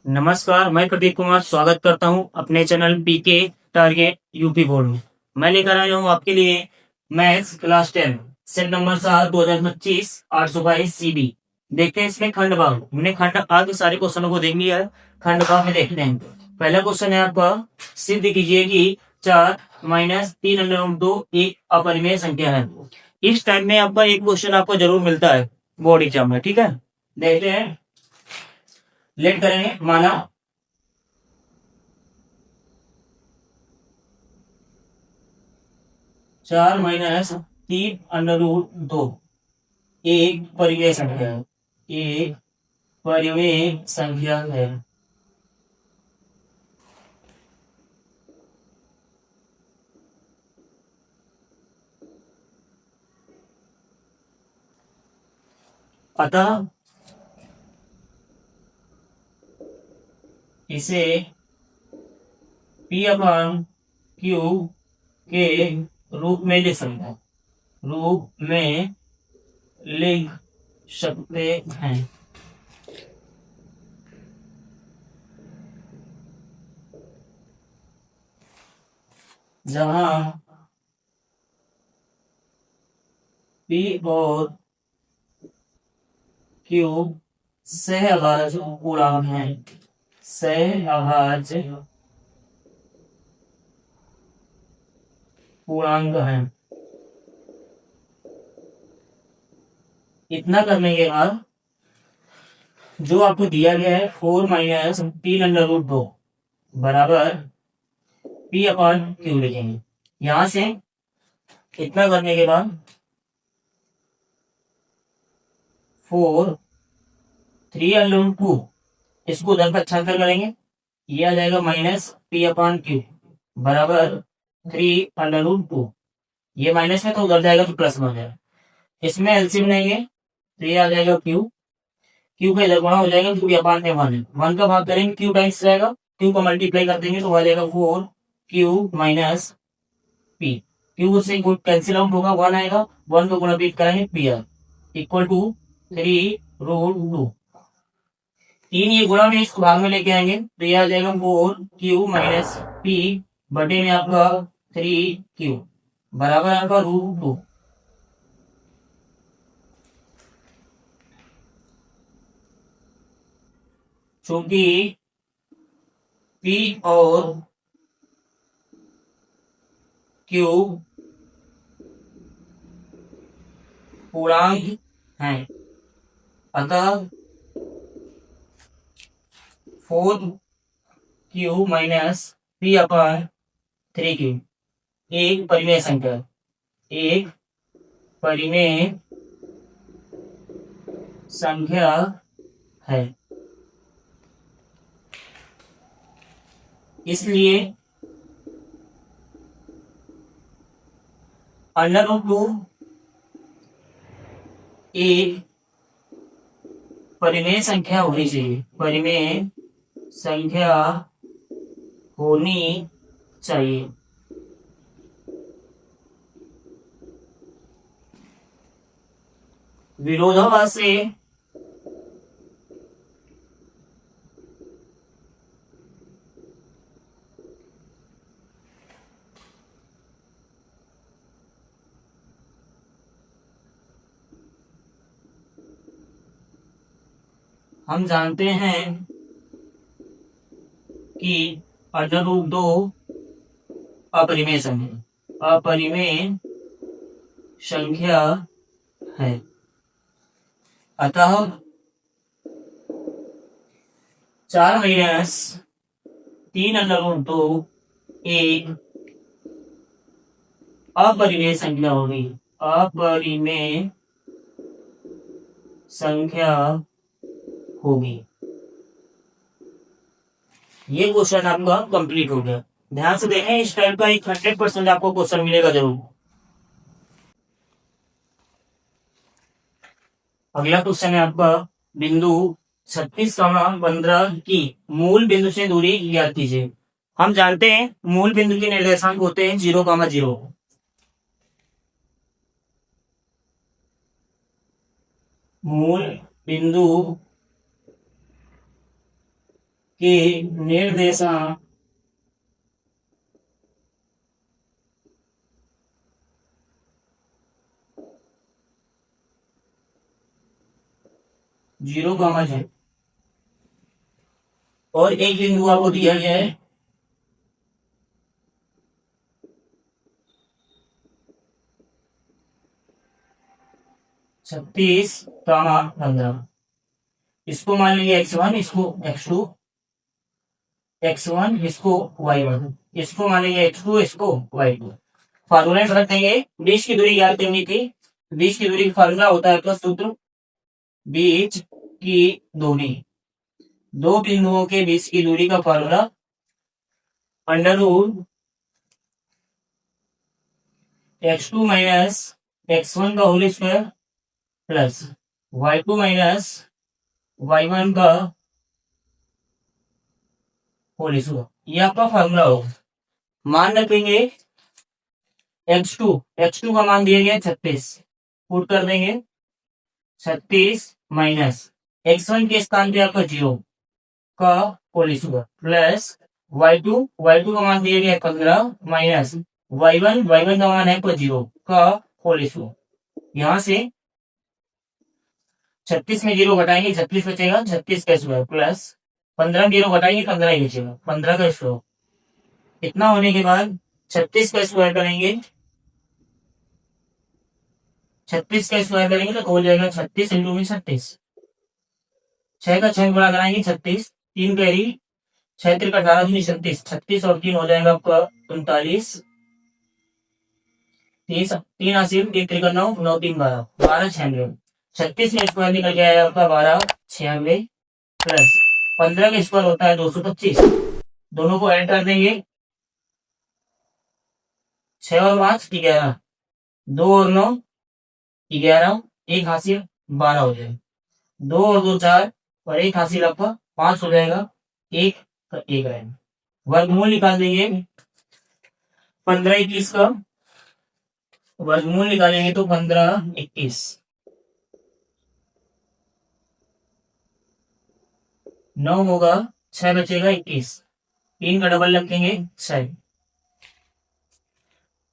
नमस्कार, मैं प्रदीप कुमार स्वागत करता हूं अपने channel PK target UP board में। मैं लेकर आया हूं आपके लिए maths class 10 set number 7 2025 822 CB. देखते हैं इसमें खंड भाग। हमने खंड भाग के सारे क्वेश्चनों को देख लिया है। खंड भाग में देखते हैं। पहला क्वेश्चन है आपका, सिद्ध कीजिए कि 4 माइनस 3/2 एक अपरिमेय संख्या है। इस टाइप में आपका एक क्वेश्चन आपको जरूर मिलता है बोर्ड एग्जाम में। ठीक है, देखते हैं। लेट करेंगे। माना 4 माइनस 3/2 एक परिमेय संख्या है। एक परिमेय संख्या है। अतः इसे P अपॉन Q के रूप में लिख सकते हैं। रूप में लिख सकते हैं। जहां P और Q सहअभाज्य पूर्णांक हैं। सहअभाज्य पूर्णांक हैं। इतना करने के बाद जो आपको दिया गया है 4 माइनस 3/2 बराबर P अपॉन Q लिखेंगे। यहां से इतना करने के बाद 4 3/2 इसको उधर पर छांतर करेंगे। ये आ जाएगा माइनस P अपॉन Q बराबर 3/2। ये माइनस में तो उधर जाएगा तो प्लस में हो जाएगा। इसमें एलसीएम लेंगे तो ये आ जाएगा Q। Q का इधर गुणा हो जाएगा क्योंकि अपान में 1 है। 1 का भाग करेंगे Q टाइम्स रहेगा। Q को मल्टीप्लाई कर देंगे तो आ जाएगा 4Q माइनस P। Q से कैंसिल आउट होगा, 1 आएगा। 1 को गुणा रिपीट करेंगे PR इक्वल टू 3√2। 3 ये गुणा में इसको भाग में लेके आएंगे तो ये आ जाएगा 4Q माइनस P बटे में आपका 3Q बराबर आपका √2। चूंकि P और Q पूर्णांक हैं, अतः 4Q minus P upon 3Q एक परिमेय संख्या, एक परिमेय संख्या है। इसलिए √2 एक परिमेय संख्या होनी चाहिए। परिमेय संख्या होनी चाहिए। विरोधाभास से हम जानते हैं कि √2 अपरिमेय संख्या, अपरिमेय संख्या है। अतः 4 माइनस 3/2 एक अपरिमेय संख्या होगी। अपरिमेय संख्या होगी। ये क्वेश्चन आपका कंप्लीट हो गया। ध्यान से देखें, इस टाइप का एक 100% आपको क्वेश्चन मिलेगा जरूर। अगला क्वेश्चन है आपका, बिंदु 36,15 की मूल बिंदु से दूरी ज्ञात कीजिए। हम जानते हैं मूल बिंदु के निर्देशांक होते हैं 0,0। मूल बिंदु के निर्देशांक जीरो कॉमा है और एक बिंदु आपको दिया गया है 36, 15। इसको मान लीजिए x1, इसको x2, x1 इसको y1, इसको मान लीजिए x2, इसको y2। फार्मूला में रख देंगे। बीच की दूरी याद करनी थी। बीच की दूरी का फार्मूला होता है आपका सूत्र बीच की दूरी, दो बिंदुओं के बीच की दूरी का formula under root x2 minus x1 का whole square plus y2 minus y1 का होल स्क्वायर, ये आपका फार्मूला होगा। मान रखेंगे x2 का मान दिया गया 36, पुट कर देंगे 36 माइनस x1 के स्थान पे आपका 0 का होल स्क्वायर प्लस y2 का मान दिया गया 15 माइनस y1 का मान है 0 का होल स्क्वायर। यहां से 36 में 0 घटाएंगे 36 बचेगा, 36 का स्क्वायर प्लस 15 में 0 घटाएंगे 15 ही बचेगा, 15 का स्क्वायर। इतना होने के बाद 36 का स्क्वायर करेंगे, 36 का स्क्वायर करेंगे तो हो जाएगा 36 इंटू में 36, 6 का 6 गुणा कराएंगे 36, 3 कैरी 6 3 का 18 दूनी 36, 36 और 3 हो जाएगा आपका 39, 3 80 3 3 9 9 3 12 12 96, 36 में स्क्वायर निकल के आया आपका 12 96 प्लस 15 का स्क्वायर होता है 225, दोनों को ऐड कर देंगे 6 और 5 11, 2 और 9 11, एक हासिल 12 हो जाएगा, 2 और 2 4 और एक हासिल आपका 5 हो जाएगा, एक रहेगा। वर्गमूल निकाल देंगे 15 21 का, वर्गमूल निकालेंगे तो 15 21, 9 होगा 6 बचेगा 21, 3 का डबल रखेंगे 6,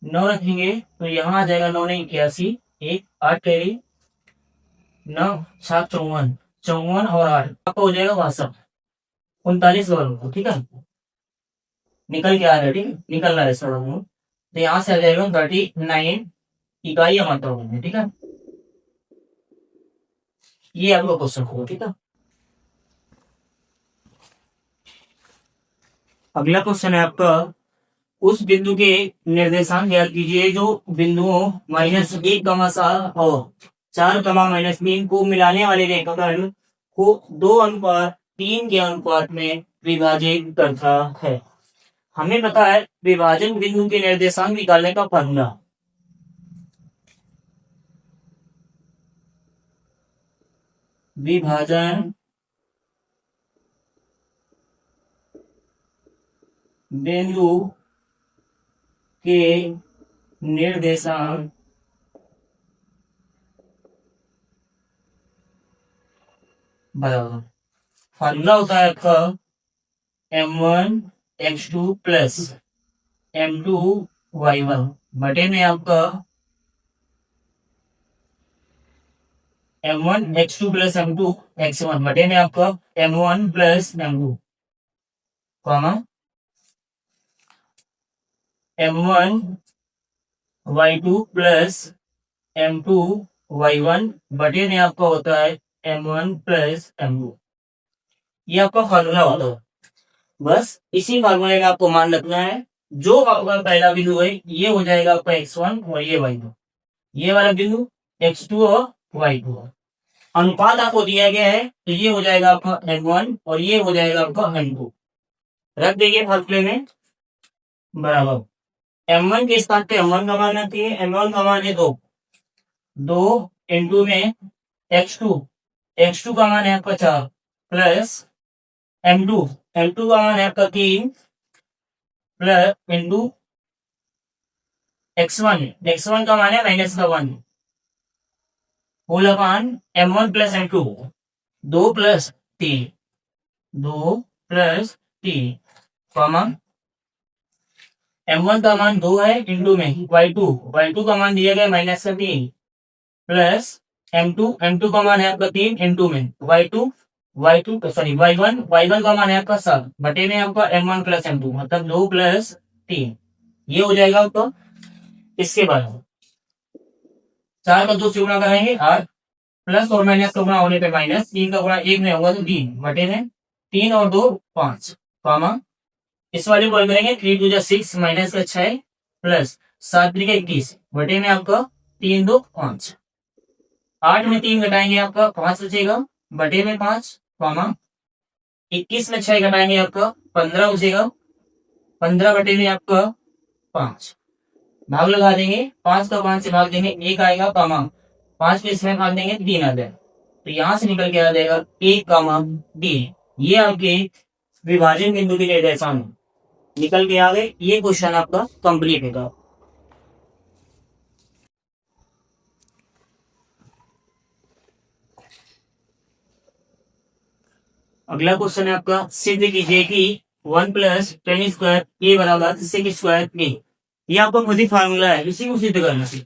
9 रखेंगे तो यहाँ आ जाएगा 9 ने 81, 1 8 कैरी 9 7 54, 54 और 8 आपका हो जाएगा 62, 39 वर्ग। ठीक है, निकल के आ रहा है, ठीक है, निकल रहा है इसका वर्गमूल, तो यहाँ से आ जाएगा 39 इकाई मात्रा होगी। ठीक है, ये आपका क्वेश्चन होगा। ठीक है, अगला क्वेश्चन है आपका, उस बिंदु के निर्देशांक ज्ञात कीजिए जो बिंदुओं -1, और 4, -3 को मिलाने वाले रेखाखंड को 2:3 के अनुपात में विभाजित करता है। हमें पता है विभाजन बिंदु के निर्देशांक निकालने का फॉर्मूला, विभाजन बिंदु के निर्देशांक बराबर फॉर्मूला होता है आपका m1 x2 plus m2 y1 बटे में आपका m1 x2 plus m2 x1 बटे में आपका m1 plus m2 comma m1 y2 plus m2 y1 बटे में आपका होता है m1 प्लस m2। ये आपका फार्मूला होता है। बस इसी फार्मूले का आपको मान रखना है। जो आपका पहला बिंदु है ये हो जाएगा आपका x1 और ये y2, ये वाला बिंदु x2 और y2। अनुपात आपको दिया गया है तो ये हो जाएगा आपका m1 और ये हो जाएगा आपका m2। रख देंगे फार्मूले में बराबर m1 के स्थान पे m1 का मान रखिए, m1 का मान है 2, 2 इंटू में x2 का मान है आपका 4 प्लस m2 का मान है आपका 3 प्लस इंटू x1 का मान है -1 whole upon m1 plus m2, 2 plus 3, 2 plus T comma m1 का मान 2 है इंटू में y2 का मान दिया गया माइनस का 3 प्लस m2 का मान है आपका 3 इंटू में y1 का मान है आपका 7 बटे में आपका m1 प्लस m2 मतलब 2 प्लस 3 ये हो जाएगा आपका। इसके बाद 4 का 2 से गुणा कराएंगे 8 प्लस और माइनस का गुणा होने पे माइनस 3 का गुणा 1 में होगा तो 3 बटे में 3 और 2 5 कॉमा इस वाले को करेंगे 3 2 6 माइनस का 6 प्लस 7 3 21 बटे में आपका 3 2 5 8 में 3 घटाएंगे आपका 5 बचेगा बटे में 5 कॉमा 21 में 6 घटाएंगे आपका 15 बचेगा 15 बटे में आपका 5 भाग लगा देंगे 5 का 5 से भाग देंगे 1 आएगा कॉमा 5 में इसमें भाग देंगे 3 आ जाएगा तो यहां से निकल के आ जाएगा 1 कॉमा डी। ये आपके विभाजन बिंदु के निर्देशांक निकल के आ गए। ये क्वेश्चन आपका कंप्लीट होगा। अगला क्वेश्चन है आपका सिद्ध कीजिए कि 1 प्लस टेन स्क्वायर ए बराबर सेक स्क्वायर बी। ये आपका खुद ही फार्मूला है, इसी को सिद्ध करना है।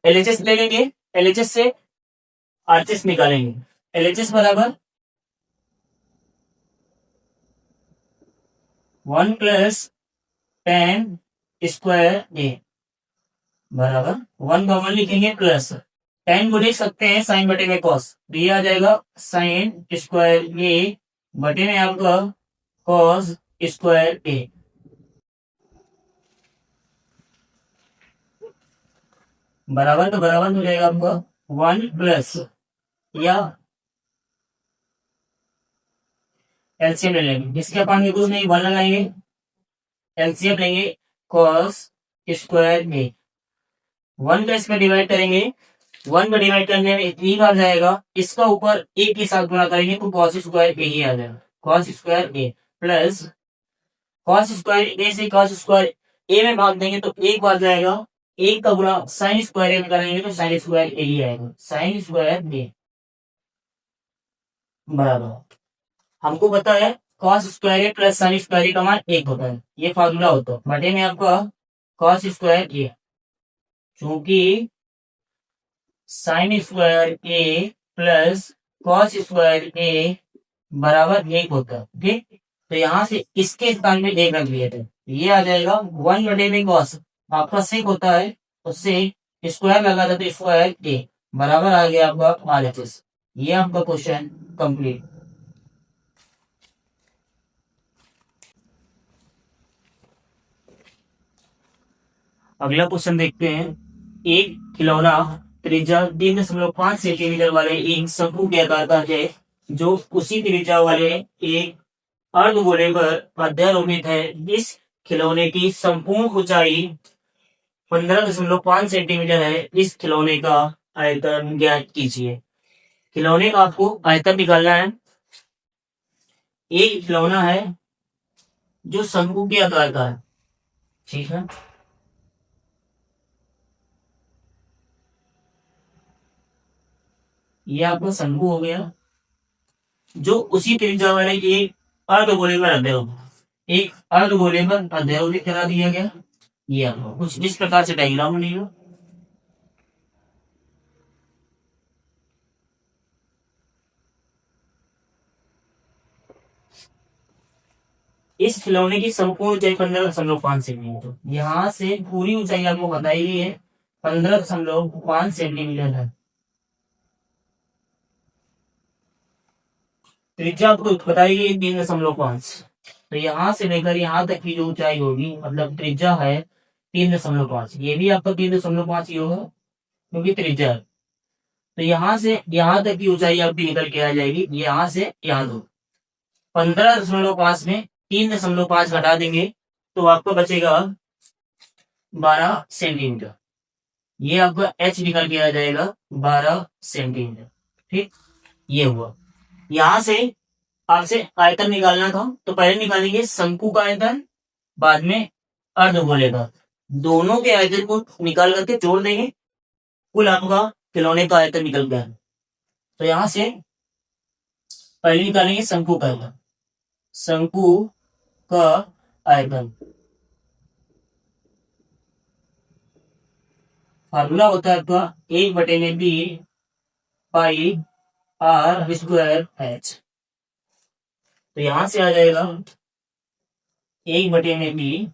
एलएचएस ले लेंगे, एलएचएस से आरएचएस निकालेंगे। एलएचएस बराबर 1 प्लस टेन स्क्वायर ए बराबर 1 कॉमन लिखेंगे प्लस 10 को लिख सकते हैं साइन बटे में कॉस तो ये आ जाएगा साइन स्क्वायर ए बटे में आपका कॉस स्क्वायर ए बराबर तो बराबर हो जाएगा आपका 1 प्लस या एलसीएम ले लेंगे जिसके अपन कुछ नहीं 1 लगाएंगे एलसीएम लेंगे कॉस स्क्वायर ए 1 का इसमें डिवाइड करेंगे 1 को डिवाइड करने में 3 आ जाएगा इसका ऊपर ए के साथ गुणा करेंगे तो कॉस स्क्वायर ए ही आ जाएगा कॉस स्क्वायर ए प्लस कॉस स्क्वायर ए से कॉस स्क्वायर ए में भाग देंगे तो 1 आ जाएगा 1 का गुणा साइन स्क्वायर ए में करेंगे तो साइन स्क्वायर ए ही आएगा साइन स्क्वायर ए बराबर हमको पता है कॉस स्क्वायर ए प्लस साइन स्क्वायर ए का मान 1 होता है ये फार्मूला होता है बटे में आपका कॉस स्क्वायर ए क्योंकि साइन स्क्वायर ए प्लस कॉस स्क्वायर ए बराबर 1 होता है ठीक। तो यहां से इसके स्थान में 1 रख लिए थे ये आ जाएगा 1 बटे में कॉस आपका सेक होता है उससे स्क्वायर लगा था तो स्क्वायर ए बराबर आ गया आपका आरएचएस। ये आपका क्वेश्चन कंप्लीट। अगला क्वेश्चन देखते हैं एक खिलौना त्रिज्या 3.5 सेंटीमीटर वाले एक शंकु के आकार का है जो उसी त्रिज्या वाले एक अर्धगोले पर अध्यारोपित है। इस खिलौने की संपूर्ण ऊंचाई 15.5 सेंटीमीटर है। इस खिलौने का आयतन ज्ञात कीजिए। खिलौने का आपको आयतन निकालना है। एक खिलौना है जो शंकु के आकार का है ठीक है। ये आपका शंकु हो गया जो उसी त्रिज्या वाले एक अर्धगोले पर अध्यारोपित करा दिया गया। ये आपको कुछ इस प्रकार से डायग्राम बनेगा। इस खिलौने की संपूर्ण ऊंचाई 15.5 सेंटीमीटर यहाँ से पूरी ऊंचाई आपको बताई गई है 15.5 सेंटीमीटर है। त्रिज्या आपको बताई गई 3.5 तो यहाँ से लेकर यहाँ तक की जो ऊंचाई होगी मतलब त्रिज्या है 3.5 ये भी आपका 3.5 ही होगा क्योंकि त्रिज्या है। तो यहाँ से यहाँ तक की ऊंचाई आपकी निकल के आ जाएगी यहाँ से यहाँ दो 15.5 में 3.5 घटा देंगे तो आपको बचेगा 12 सेंटीमीटर। ये आपका एच निकल के आ जाएगा 12 सेंटीमीटर ठीक। ये हुआ। यहां से आपसे आयतन निकालना था तो पहले निकालेंगे शंकु का आयतन बाद में अर्धगोले का दोनों के आयतन को निकाल करके जोड़ देंगे कुल आपका खिलौने का आयतन निकल गया। तो यहां से पहले निकालेंगे शंकु का आयतन शंकु का आयतन। फार्मूला होता है आपका 1/बी पाई आर स्क्वायर एच। तो यहां से आ जाएगा 1/बी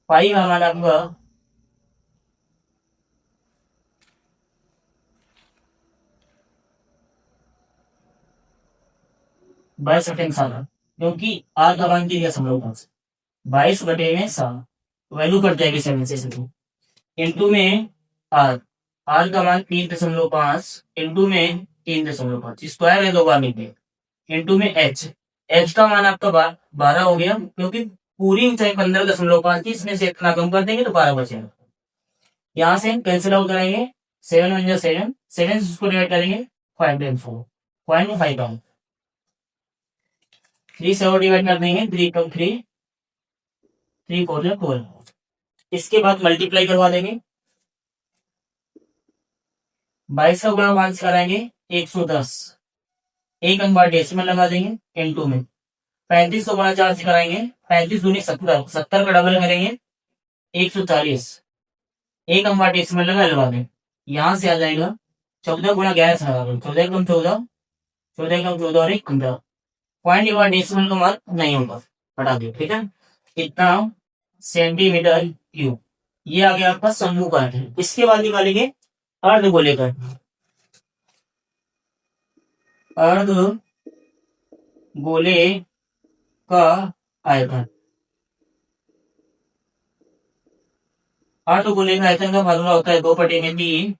पाई का मान आपका 22/7, क्योंकि आर का मान 3.5, 22/7 वैल्यू कट जाएगी 7 से शुरू। इंटू में आर, आर का मान 3.5 इंटू में 3.5, स्क्वायर है 2 बार निकले, इंटू में एच, एच का मान आपका 12 हो गया, क्योंकि पूरी ऊंचाई 15.5 थी, इसमें से इतना कम कर देंगे तो 12 बचेगा। यहां से कैंसिल आउट कराएंगे, 7 1 जा 7, 7 से उसको डिवाइड करेंगे 5/4, 0.5 3 से और डिवाइड कर देंगे, 3 3 4 12। इसके बाद मल्टीप्लाई करवा देंगे, 22 का गुणा 5 कराएंगे 110, एक अंक बार डेसिमल लगा देंगे इंटू में 35 को गुणा 4 से कराएंगे, 35 दूनी 70, 70 का डबल करेंगे 140, एक अंक बार डेसिमल लगा दें। यहां से आ जाएगा 14 गुणा 11 से लगा दें, 14 कम 14, 14 कम 14 और 1 15, पॉइंट बार डेसिमल का मान नहीं होगा, हटा दो, ठीक है। इतना सेंटीमीटर क्यूब, ये आ गया आपका शंकु का आयतन। इसके बाद निकालेंगे अर्ध को लेकर, अर्ध गोले का आयतन। अर्ध गोले का आयतन का फार्मूला होता है 2/बी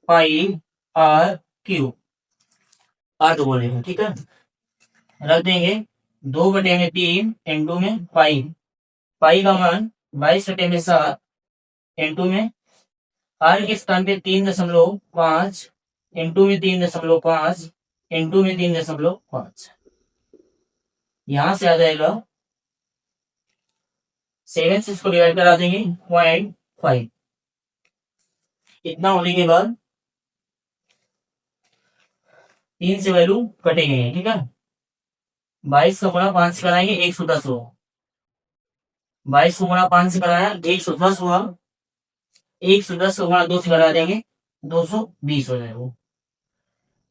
पाई आर क्यूब, अर्ध गोले का, ठीक है। रख देंगे 2/3 इंटू में पाई, पाई का मान 22/7 इंटू में आर के स्थान पे 3.5 इंटू में 3.5 इंटू में 3.5, यहां से आ जाएगा 7 से इसको डिवाइड करा देंगे 0.5। इतना होने के बाद 3 से वैल्यू कटेंगे, ठीक है। 22 का गुणा 5 कराएंगे 110 हुआ, 22 को गुणा 5 से कराया 110 हुआ, 110 को गुणा 2 से करा देंगे 220 हो जाएगा।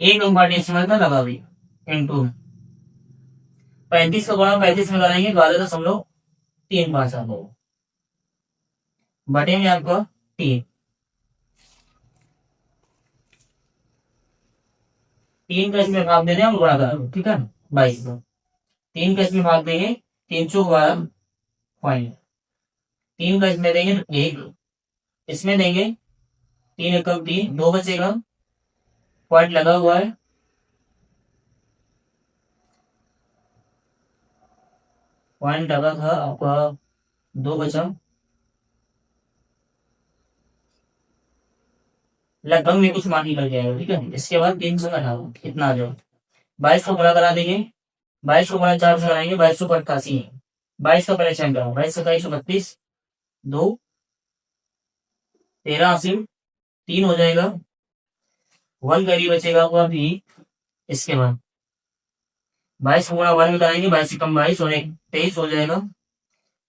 एक नंबर डेसिमल का लगा भी इंटू 35 का गुणा 35 में कराएंगे 12.35 आ जाएगा, बटे में आपका 3, 3 का इसमें भाग देने हम गुणा करेंगे, ठीक है। 22 को 3 का इसमें भाग देंगे 312 पॉइंट, 3 का इसमें देंगे 1, इसमें देंगे 3 एकम 3, 2 बचेगा, पॉइंट लगा हुआ है, पॉइंट लगा था आपका 2 बचा, लगभग में कुछ मान निकल जाएगा, ठीक है। इसके बाद 300 का हटाओ, कितना आ जाओ, 22 को गुणा करा देंगे, 22 को गुणा 4 से कराएंगे 2288, 22 का परेशान कराओ, 22 का 132, 2 13 80, 3 हो जाएगा, 1 करीब बचेगा आपका भी। इसके बाद 22 को गुणा 1 में कराएंगे 22 से कम 22 और 1 23 हो जाएगा,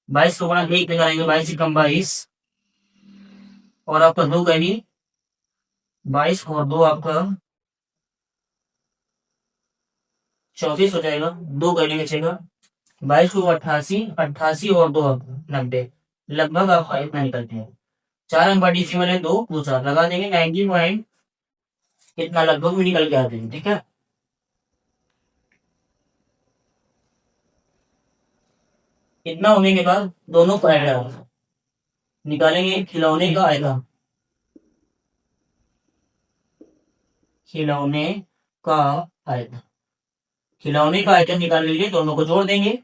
22 को गुणा 1 में कराएंगे 22 से कम 22 और आपका 2 करीब 22 और 2 आपका 34 हो जाएगा, 2 करने बचेगा, 22 को 88, 88 और 2 90, लगभग आपका इतना निकलते हैं। 4 अंक डेसिमल है 2 4 लगा देंगे 90 पॉइंट, इतना लगभग भी निकल के आते हैं, ठीक है। इतना होने के बाद दोनों को ऐड निकालेंगे, खिलौने का आएगा, खिलौने का आयतन, खिलौने का आयतन निकाल लीजिए, दोनों को जोड़ देंगे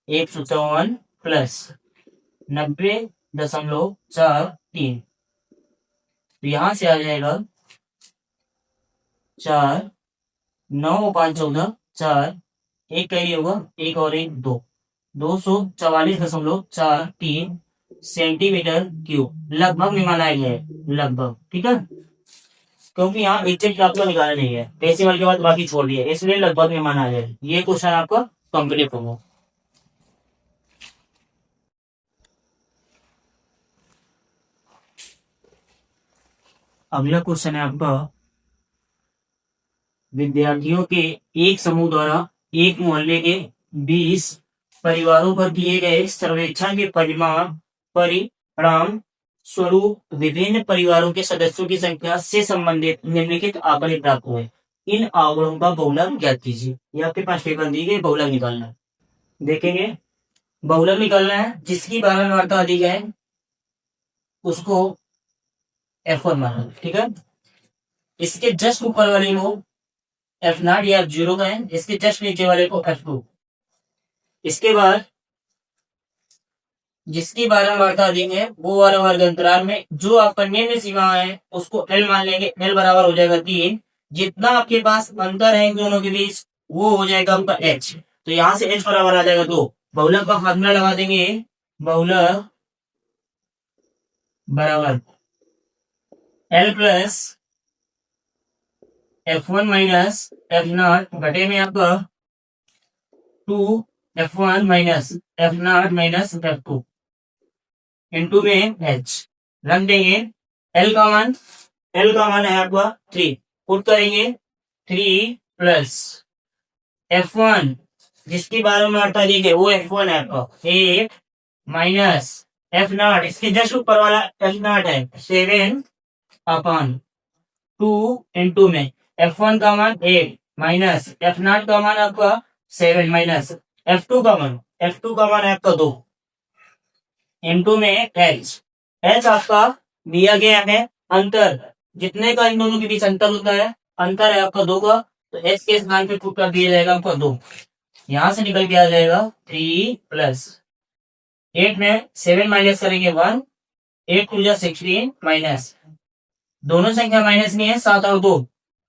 154 प्लस 90.43, तो यहां से आ जाएगा 4 9 5 14 4, एक कैरी होगा 1 और 1 2, 244.43 सेंटीमीटर क्यूब, लगभग में माना गया है, लगभग, ठीक है। क्योंकि यहाँ एग्जैक्ट आपको निकालना नहीं है, डेसिमल के बाद बाकी छोड़ दिए, इसलिए लगभग में माना जाए। ये क्वेश्चन आपका कंप्लीट होगा। अगला क्वेश्चन है आपका, विद्यार्थियों के एक समूह द्वारा एक मोहल्ले के 20 परिवारों पर किए गए सर्वेक्षण के परिणाम स्वरूप विभिन्न परिवारों के सदस्यों की संख्या से संबंधित निम्नलिखित आंकड़े प्राप्त हुए। इन आंकड़ों का बहुलक ज्ञात कीजिए। ये आपके पास टेबल दी गई, बहुलक निकालना है। देखेंगे, बहुलक निकालना है, जिसकी बारहवारता अधिक है उसको F1 माना, ठीक है। इसके जस्ट ऊपर वाले को F0 या F0 का है, इसके जस्ट नीचे वाले को F2। इसके बाद जिसकी बारहवारता अधिक है वो वाला वर्ग अंतराल में जो आपका निम्न सीमा है उसको L मान लेंगे। L बराबर हो जाएगा 3। जितना आपके पास अंतर है इन दोनों के बीच वो हो जाएगा आपका H। तो यहां से H बराबर आ जाएगा 2। बहुलक का फार्मूला लगा देंगे, बहुलक बराबर L plus F1 minus F0 घटे में आपका 2 F1 minus F0 minus F2 into में H रख देंगे। L का मान है आपका 3, पुट करेंगे 3 प्लस F1 जिसकी बारहवारता दी गई वो F1 है आपका 8 माइनस F0 इसके जस्ट ऊपर वाला F0 है 7 अपॉन 2 इंटू में F1 का मान 8 माइनस F0 का मान आपका 7 माइनस F2 का मान है आपका 2 इंटू में H आपका दिया गया है अंतर, जितने का इन दोनों के बीच अंतर होता है, अंतर है आपका 2 का, तो H के स्थान पे पुट कर दिया जाएगा आपका 2। यहां से निकल के आ जाएगा 3 प्लस 8 में 7 माइनस करेंगे 1, 8 टू 16 माइनस दोनों संख्या माइनस नहीं है, 7 और 2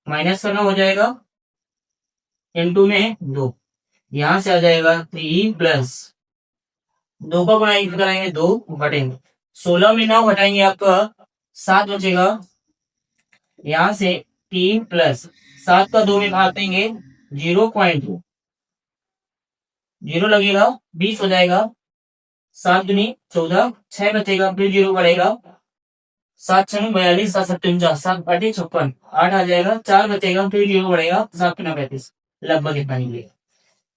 माइनस करना हो जाएगा इंटू में 2। यहां से आ जाएगा 3 प्लस 2 का गुणा कराएंगे 2 घटेंगे 16 में 9 घटाएंगे आपका 7 बचेगा। यहां से 3 प्लस 7 का 2 में भाग देंगे 0.2 0 लगेगा 20 हो जाएगा। 7 दूनी 14 6 बचेगा, फिर 0 बढ़ेगा 7 6 42 7 7 49 7 8 56 8 आ जाएगा, 4 बचेगा, फिर 0 बढ़ेगा 7 35 लगभग इतना ही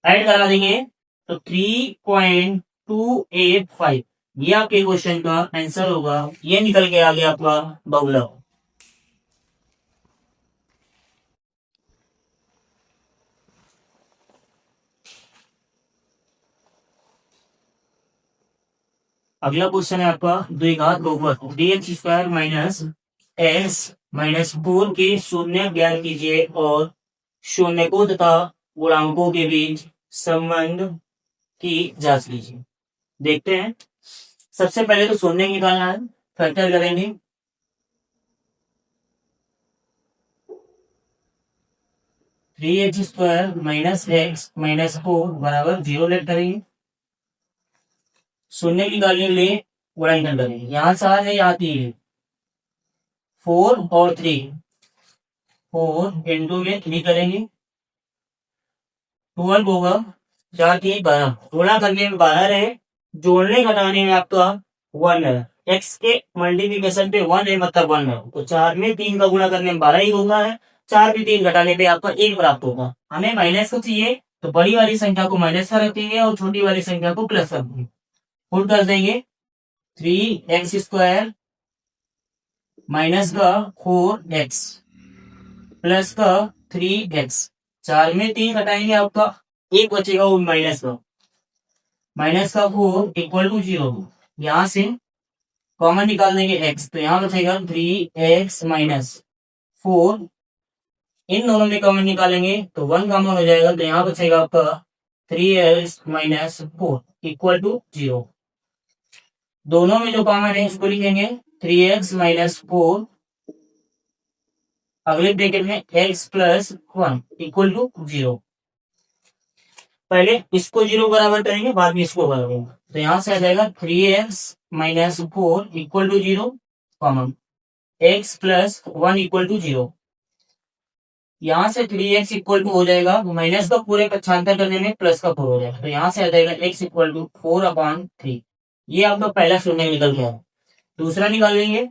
ऐड करा देंगे तो 3.285 ये आपके क्वेश्चन का आंसर होगा। ये निकल के आ गया आपका बहुलक। अगला क्वेश्चन है आपका द्विघात बहुपद dx square minus s minus 4 के शून्य ज्ञात कीजिए और शून्यकों तथा गुणांकों के बीच संबंध की जांच कीजिए। देखते हैं, सबसे पहले तो शून्य निकालना है, फैक्टर करेंगे। Three x square minus x minus 4 बराबर 0 लेट करेंगे। शून्य निकालने के लिए गुणनखंड करेंगे, यहां 4 है यहाँ 3 है, 4 और 3 4 इंटू में 3 करेंगे 12 होगा 4 3 12 गुणा करने में 12 रहे, जोड़ने घटाने में आपका 1 है, एक्स के मल्टीप्लिकेशन पे 1 है मतलब 1 है, तो 4 में 3 का गुणा करने में 12 ही होगा है, 4 में 3 घटाने पे आपका 1 प्राप्त होगा। हमें माइनस को चाहिए तो बड़ी वाली संख्या को माइनस कर रखेंगे और छोटी वाली संख्या को प्लस कर देंगे, पुट कर देंगे 3x स्क्वायर माइनस का 4x प्लस का 3x, 4 में 3 घटाएंगे आपका 1 बचेगा वो माइनस का 4 इक्वल टू 0। यहां से कॉमन निकाल देंगे x, तो यहां बचेगा 3x माइनस 4, इन दोनों में कॉमन निकालेंगे तो 1 कॉमन हो जाएगा, तो यहां बचेगा आपका 3x माइनस 4 इक्वल टू 0। दोनों में जो कॉमन है इसको लिखेंगे 3x माइनस 4, अगले ब्रैकेट में x प्लस 1 इक्वल टू 0। पहले इसको 0 बराबर करेंगे, बाद में इसको बराबर, तो यहां से आ जाएगा 3x minus 4 equal to 0 common, x plus 1 equal to 0। यहाँ से 3x इक्वल टू हो जाएगा माइनस का पूरे पक्षांतर करने में प्लस का 4 हो जाएगा, तो यहाँ से आ जाएगा x इक्वल टू 4/3। ये आपका पहला शून्य निकल गया। दूसरा निकालेंगे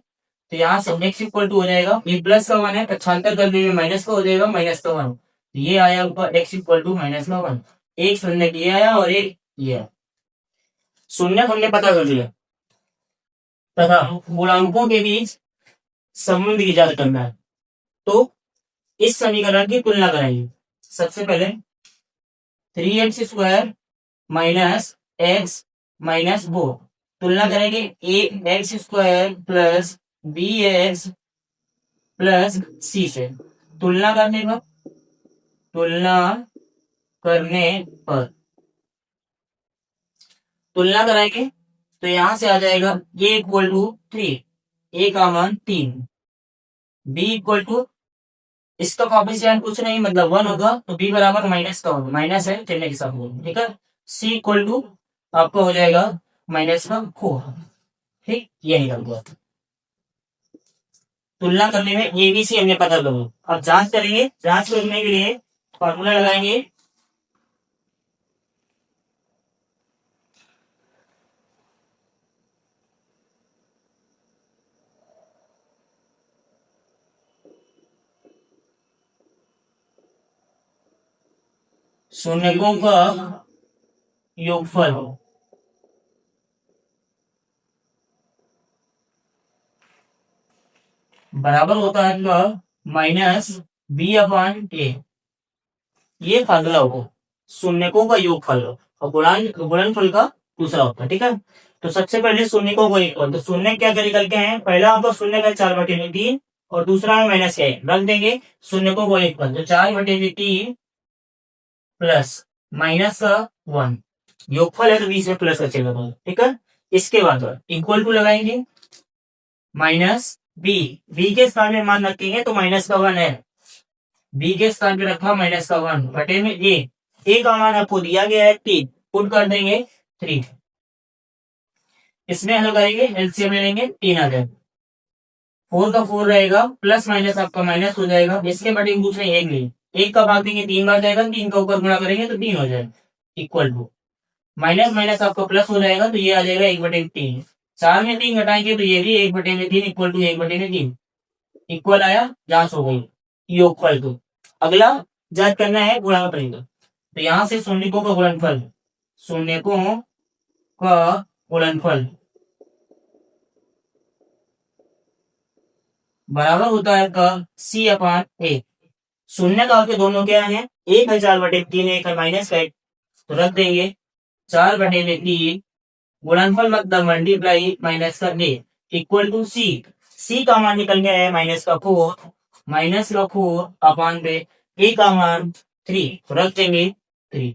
तो यहाँ से x इक्वल टू हो जाएगा, ये प्लस का 1 है, पक्षांतर करने में माइनस का हो जाएगा माइनस का 1, तो ये आया ऊपर x इक्वल टू माइनस का 1। एक शून्य ये आया और एक ये आया। शून्य हमने पता कर लिया तथा गुणांकों के बीच संबंध इजाद करना है, तो इस समीकरण की तुलना कराएंगे। सबसे पहले 3x² माइनस एक्स माइनस 4 तुलना करेंगे ax² plus bx plus c से। तुलना करने पर तुलना कराएंगे तो यहां से आ जाएगा a इक्वल टू 3, a का मान 3, b इक्वल टू इसका कॉफिशिएंट कुछ नहीं मतलब 1 होगा, तो b बराबर माइनस का होगा, माइनस है चलने के साथ, ठीक है। c इक्वल टू आपका हो जाएगा माइनस का 4, ठीक, ये निकल गया। तुलना करने में ए बी सी हमने पता कर लो। अब जांच करेंगे, जांच करने के लिए फॉर्मूला लगाएंगे। शून्यकों का योगफल बराबर होता है माइनस b/a। ये फार्मूला होगा शून्यकों का योगफल और गुणनफल का दूसरा होता है, ठीक है। तो सबसे पहले शून्यकों को योगफल, तो शून्य क्या निकल के हैं, पहला आपका शून्य का 4/3 और दूसरा में माइनस है, रख देंगे शून्यकों को योगफल, तो 4/3 प्लस माइनस का 1 योगफल है तो बीच में प्लस का चिन्ह, ठीक है। इसके बाद इक्वल टू लगाएंगे माइनस बी के स्थान में मान रखेंगे तो माइनस का 1 है, बी के स्थान पे रखा माइनस का 1 बटे में ए का मान आपको दिया गया है 3, पुट कर देंगे 3, इसमें हल करेंगे एलसीएम ले लेंगे 3 आ जाएगा, 4 का 4 रहेगा प्लस माइनस आपका माइनस हो जाएगा, इसके बटे दूसरे एक नहीं, एक का भाग देंगे 3 बार जाएगा, 3 का ऊपर गुणा करेंगे तो 3 हो जाएगा, इक्वल टू माइनस माइनस आपका प्लस हो जाएगा, तो ये आ जाएगा 1/3, 4 में 3 घटाएंगे तो ये भी 1/3 इक्वल टू 1/3 इक्वल आया, जांच हो गई योगफल को। अगला जांच करना है गुणनफल, तो यहां से शून्यकों का गुणनफल, शून्यकों का गुणनफल बराबर होता है का c/a। शून्य का के दोनों क्या है, एक है 4/3, एक है माइनस का 1, तो रख देंगे 4/3 गुणनफल मतलब मल्टीप्लाई माइनस का a इक्वल टू c का मान निकल गया है माइनस का 4, माइनस का 4/, a का मान 3, तो रख देंगे 3।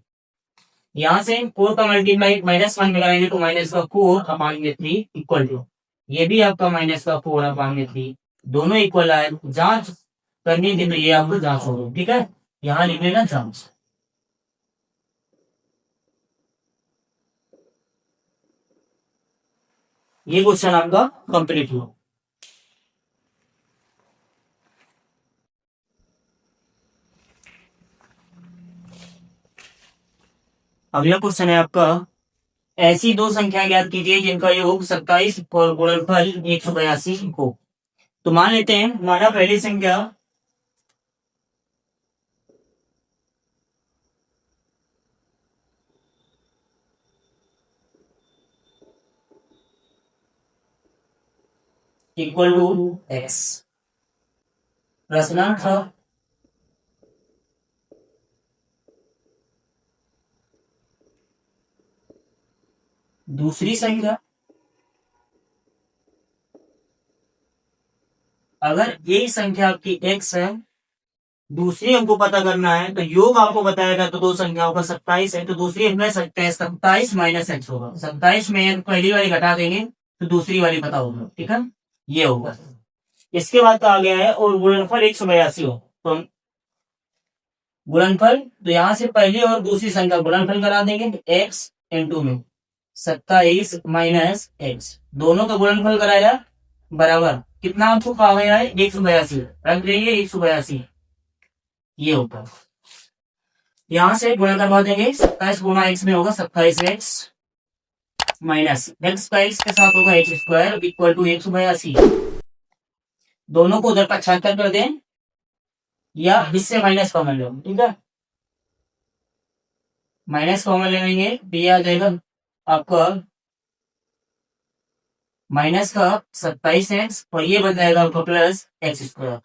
यहां से 4 का मल्टीप्लाई -1 में कराएंगे तो माइनस का 4/3 इक्वल टू ये भी आपका माइनस का 4/3, दोनों इक्वल आए। जांच करनी थी तो ये आपको जांच होगी, ठीक है, यहां लिख लेना जांच। ये क्वेश्चन आपका कंप्लीट हुआ। अगला क्वेश्चन है आपका, ऐसी दो संख्या ज्ञात कीजिए जिनका योग 27 और गुणनफल 182 हो। तो मान लेते हैं, माना पहली संख्या इक्वल टू x, प्रश्नांक दूसरी संख्या अगर एक संख्या आपकी x है, दूसरी हमको पता करना है तो योग आपको बताएगा, तो दो संख्याओं का 27 है तो दूसरी हम ले सकते हैं 27 माइनस एक्स होगा, 27 में पहली वाली घटा देंगे तो दूसरी वाली पता होगा, ठीक है, ये होगा। इसके बाद आ गया है और गुणनफल 182 हो, तो गुणनफल, तो यहां से पहली और दूसरी संख्या गुणनफल करा देंगे, तो x इंटू में 27 माइनस एक्स, दोनों का गुणनफल कराया बराबर कितना आपको पावर है 182, रख देंगे 182, ये होगा। यहां से गुणा करवा देंगे, 27 गुणा एक्स में होगा 27x माइनस एक्स का एक्स के साथ होगा एक्स स्क्वायर इक्वल टू 182। दोनों को उधर का छात्र कर दें या इससे माइनस कॉमन लो, ठीक है। माइनस कॉमन ले लेंगे तो ये आ जाएगा आपका माइनस का 27x और ये बन जाएगा आपका plus X square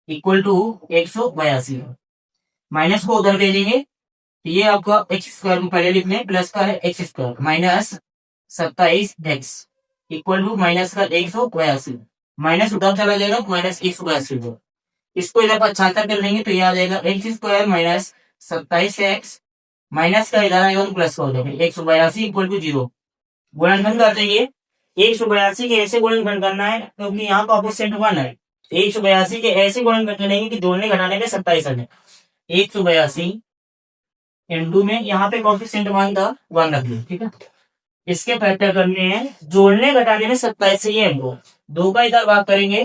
equal to 182। Minus को उधर भेजेंगे तो ये आपका एक्स स्क्वायर को पहले लिखने प्लस का है X square minus 27x equal to minus का 182। माइनस उधर चला जाएगा माइनस 182 को, इसको इधर पर छात्र कर लेंगे तो ये आ जाएगा x square minus 27x minus का इधर आएगा प्लस का हो जाएगा 182 इक्वल टू 0। गुणनखंड कर देंगे, 182 के ऐसे गुणनखंड करना है क्योंकि यहाँ का ऑपोजिट 1 है। 182 के ऐसे गुणनखंड करेंगे कि जोड़ने घटाने में 27 है। 182 इंटू में यहाँ पे कोएफिशिएंट 1 था 1 रख दिया, ठीक है। इसके फैक्टर करने हैं, जोड़ने घटाने में 27 से ये हमको 2 का इधर भाग करेंगे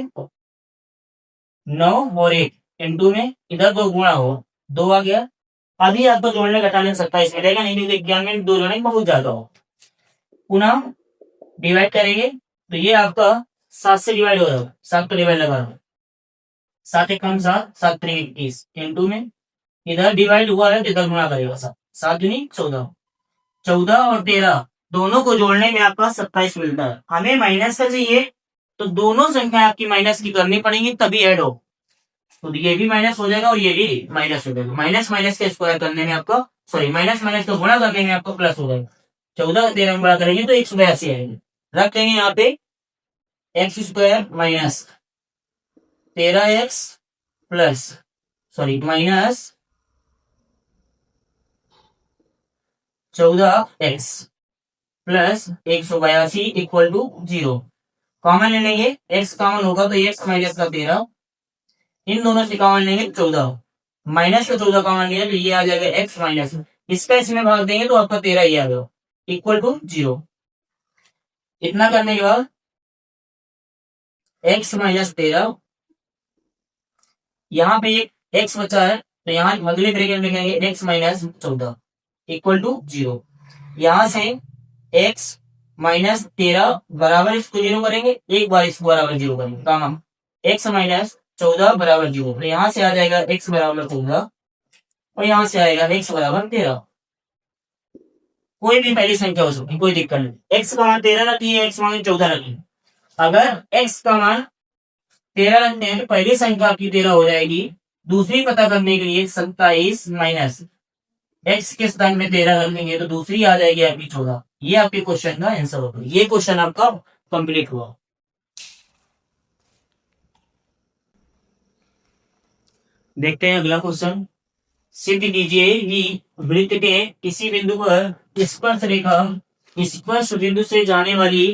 9 और 1 इंटू में इधर 2 गुणा हो 2 आ गया। अभी आपको जोड़ने घटाने में 27 मिलेगा, नहीं विज्ञान में 2 जोड़ने बहुत ज्यादा हो। पुनः डिवाइड करेंगे तो ये आपका 7 से डिवाइड हो जाएगा, 7 को डिवाइड लगा दो, 7 एक कम 7, 7 3 21 इंटू में इधर डिवाइड हुआ है तो इधर गुणा करेगा 7, 7 दूनी 14, 14 और 13 दोनों को जोड़ने में आपका 27 मिलता है। हमें माइनस का चाहिए तो दोनों संख्या आपकी माइनस की करनी पड़ेंगी तभी ऐड हो, तो ये भी माइनस हो जाएगा और ये भी माइनस हो जाएगा। माइनस माइनस के स्क्वायर करने में आपका सॉरी माइनस माइनस को गुणा करने में आपको प्लस हो जाएगा। 14 और 13 में गुणा करेंगे तो 182 आएंगे, रख देंगे यहाँ पे X square minus 13x plus sorry minus 14x plus 182 equal to 0। Common ले लेंगे, x कॉमन होगा तो x माइनस का 13, इन दोनों से कॉमन लेंगे 14, माइनस का 14 कॉमन लिया तो ये आ जाएगा x माइनस, इसका इसमें भाग देंगे तो आपका 13 ही आ गया इक्वल टू 0। इतना करने के बाद x माइनस 13, यहाँ पे एक x बचा है तो यहाँ अगले ब्रैकेट में लिखेंगे x माइनस 14 इक्वल टू 0। यहां से x माइनस 13 बराबर इसको 0 करेंगे, एक बार इसको बराबर 0 करेंगे काम x माइनस 14 बराबर 0, तो यहां से आ जाएगा x बराबर 14 और यहां से आएगा x बराबर 13। कोई भी पहली संख्या हो सकती कोई दिक्कत नहीं, x का मान 13 रखिए, x मान 14 रखिए। अगर x का मान 13 रखते हैं तो पहली संख्या आपकी 13 हो जाएगी, दूसरी पता करने के लिए 27 माइनस एक्स के स्थान में 13 रख देंगे तो दूसरी आ जाएगी आपकी 14। ये आपके क्वेश्चन का आंसर होगा, ये क्वेश्चन आपका कंप्लीट हुआ। देखते हैं अगला क्वेश्चन। सिद्ध कीजिए कि वृत्त के किसी बिंदु पर स्पर्श रेखा स्पर्श बिंदु से जाने वाली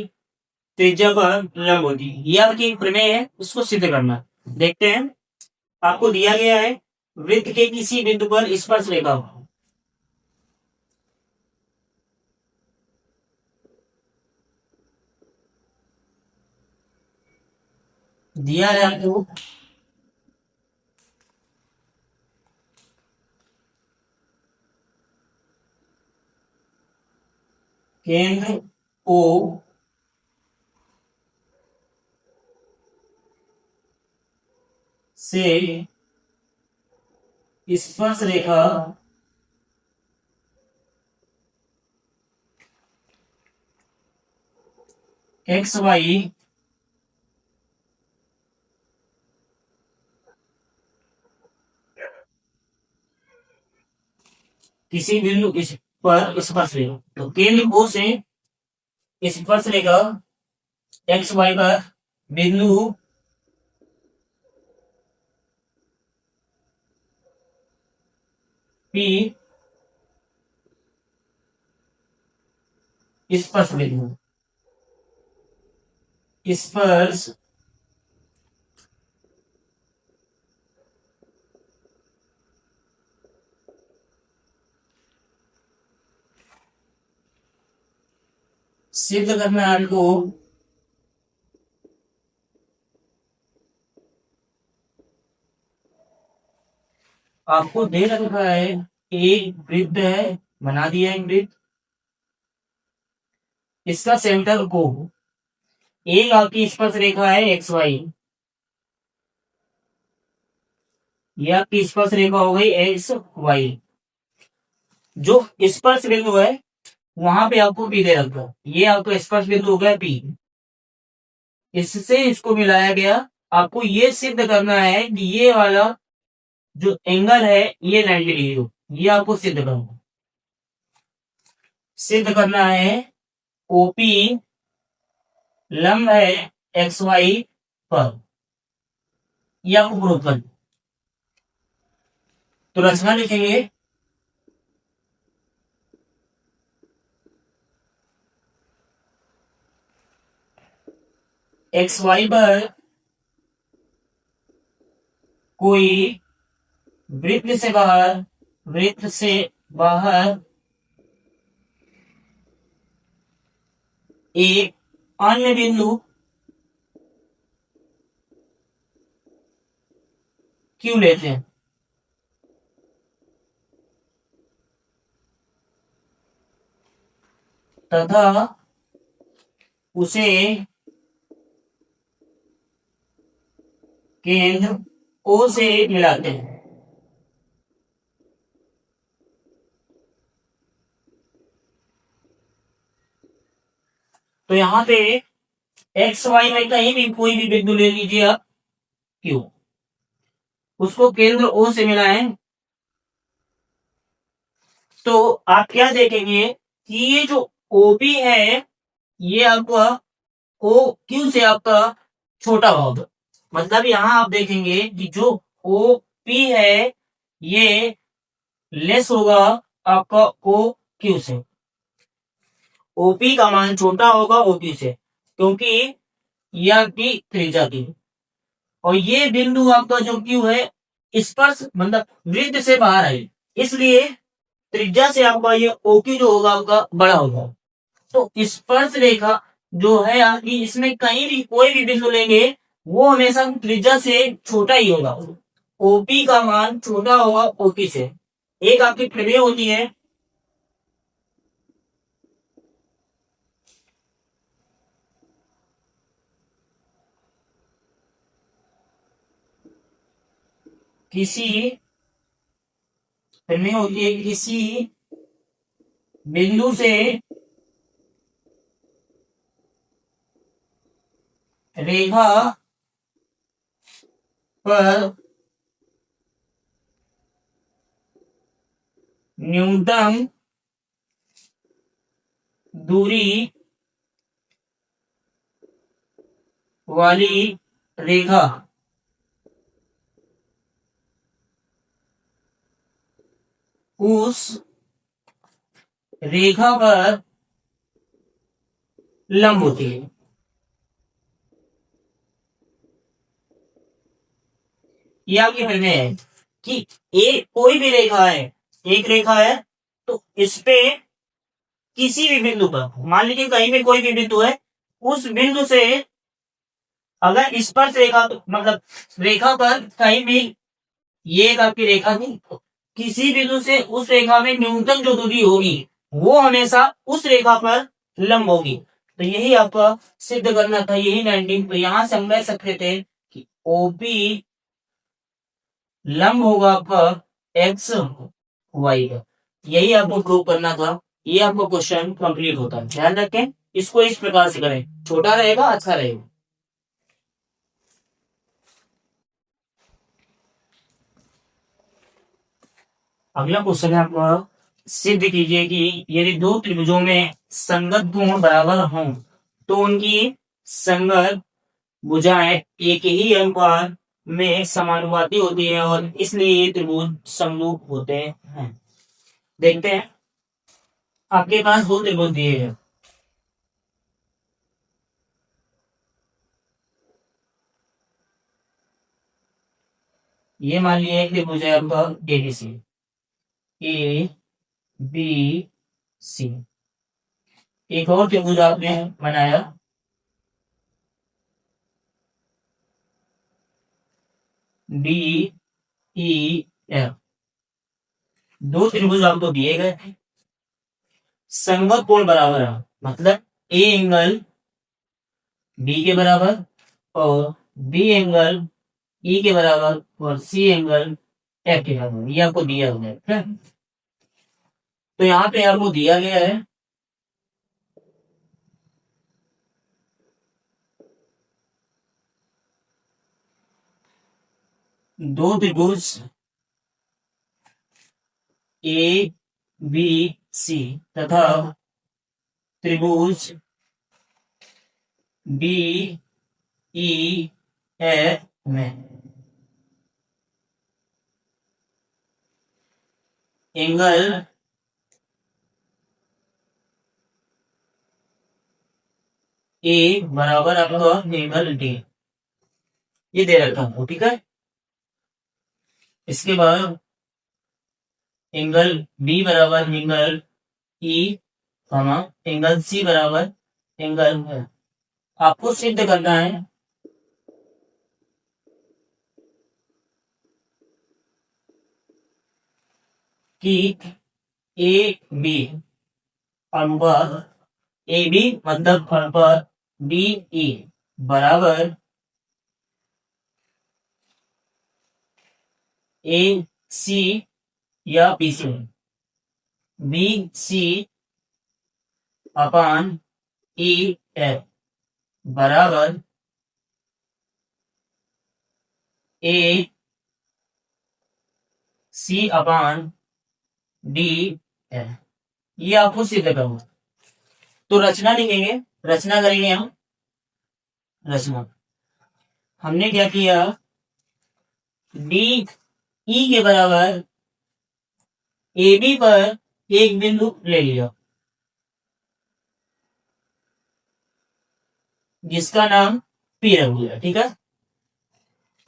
त्रिज्या पर लंब होती है। ये आपकी प्रमेय है, उसको सिद्ध करना। देखते हैं, आपको दिया गया है वृत्त के किसी बिंदु पर स्पर्श रेखा दिया है आपको केंद्र O से स्पर्श रेखा एक्स वाई किसी बिंदु इस पर स्पर्श रेखा, तो केंद्र O से स्पर्श रेखा एक्स वाई पर बिंदु P स्पर्श बिंदु स्पर्श सिद्ध करना है आपको आपको दे रखा है एक वृत्त है, बना दिया है वृत्त, इसका सेंटर को, एक आपकी स्पर्श रेखा है एक्स वाई, ये आपकी स्पर्श रेखा हो गई एक्स वाई, जो स्पर्श बिंदु है वहां पे आपको पी दे रखा है, ये आपका स्पर्श बिंदु हो गया पी, इससे इसको मिलाया गया। आपको ये सिद्ध करना है कि ये वाला जो एंगल है ये 90 डिग्री हो, ये आपको सिद्ध करना है। ओपी लंब है एक्स वाई पर, ये आपको प्रूव करना। तो रचना लिखेंगे, एक्स वाई पर कोई वृत्त से बाहर एक अन्य बिंदु क्यों लेते हैं, तथा उसे केंद्र ओ से मिलाते हैं। तो यहां पे एक्स वाई में कहीं भी कोई भी बिंदु ले लीजिए आप, क्यों, उसको केंद्र ओ से मिलाएं, तो आप क्या देखेंगे कि ये जो ओपी है ये आपका ओ क्यू से आपका छोटा होगा। मतलब यहां आप देखेंगे कि जो ओ पी है ये लेस होगा आपका ओ क्यू से, ओपी का मान छोटा होगा ओ क्यू से, क्योंकि ये आपकी त्रिज्या की, और ये बिंदु आपका जो क्यू है स्पर्श मतलब वृत्त से बाहर है, इसलिए त्रिज्या से आपका ये ओ क्यू जो होगा आपका बड़ा होगा। तो स्पर्श रेखा जो है आपकी, इसमें कहीं भी कोई भी बिंदु लेंगे वो हमेशा त्रिज्या से छोटा ही होगा, ओपी का मान छोटा होगा ओपी से। एक आपकी प्रमेय होती है, किसी प्रमेय होती है किसी बिंदु से रेखा पर न्यूनतम दूरी वाली रेखा उस रेखा पर लंब होती है। ये आपकी प्रमेय है कि एक कोई भी रेखा है, एक रेखा है, तो इस पे किसी भी बिंदु पर, मान लीजिए कहीं भी कोई भी बिंदु है, उस बिंदु से अगर स्पर्श रेखा मतलब रेखा पर कहीं भी, ये एक आपकी रेखा थी, किसी बिंदु से उस रेखा में न्यूनतम जो दूरी होगी वो हमेशा उस रेखा पर लंब होगी। तो यही आपका सिद्ध करना था, यही 19। तो यहां से हम कह सकते थे कि ओपी लंब होगा आपका एक्स वाई का, यही आपको प्रूव करना था। ये आपको क्वेश्चन कंप्लीट होता है, ध्यान रखें, इसको इस प्रकार से करें, छोटा रहेगा अच्छा रहेगा। अगला क्वेश्चन है आपका, सिद्ध कीजिए कि यदि दो त्रिभुजों में संगत कोण बराबर हों तो उनकी संगत भुजाएं एक ही अनुपात में समानुपाती होती है और इसलिए ये त्रिभुज समरूप होते हैं। देखते हैं, आपके पास दो त्रिभुज दिए हैं, ये मान लिया एक त्रिभुज है आपका एबीसी, ए बी सी। एक और त्रिभुज आपने बनाया डी ई एफ, दो त्रिभुज आपको दिए गए, संगत कोण बराबर है, मतलब ए एंगल बी के बराबर और बी एंगल ई के बराबर और सी एंगल एफ के बराबर, ये आपको दिया हुआ है, ठीक है। तो यहाँ पे आपको दिया गया है दो त्रिभुज ए बी सी तथा त्रिभुज बी ई एफ में एंगल ए बराबर आपका एंगल डी, ये दे रखा हूं, ठीक है। इसके बाद एंगल बी बराबर एंगल ई, एंगल सी बराबर एंगल, आपको सिद्ध करना है कि ए बी अनुपात, ए बी मतलब अनुपात बी ई बराबर ए सी या बी सी, बी सी अपान ई एफ बराबर ए सी अपान डी एफ, ये आपको सिद्ध करना। तो रचना लिखेंगे, रचना करेंगे हम। रचना हमने क्या किया, डी ई के बराबर ए बी पर एक बिंदु ले लिया जिसका नाम पी रख दिया, ठीक है।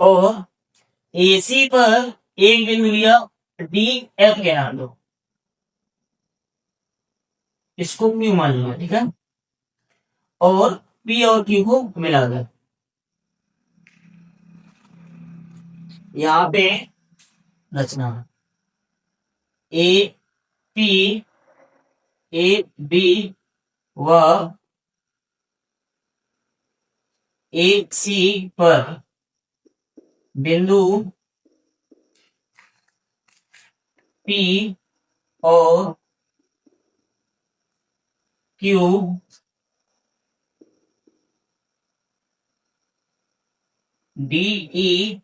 और ए सी पर एक बिंदु लिया डी एफ के नाम दो, इसको क्यू मान लिया, ठीक है। और पी और क्यू को मिला दो, यहां पे रचना ए पी ए बी व ए सी पर बिंदु पी और क्यू डी ई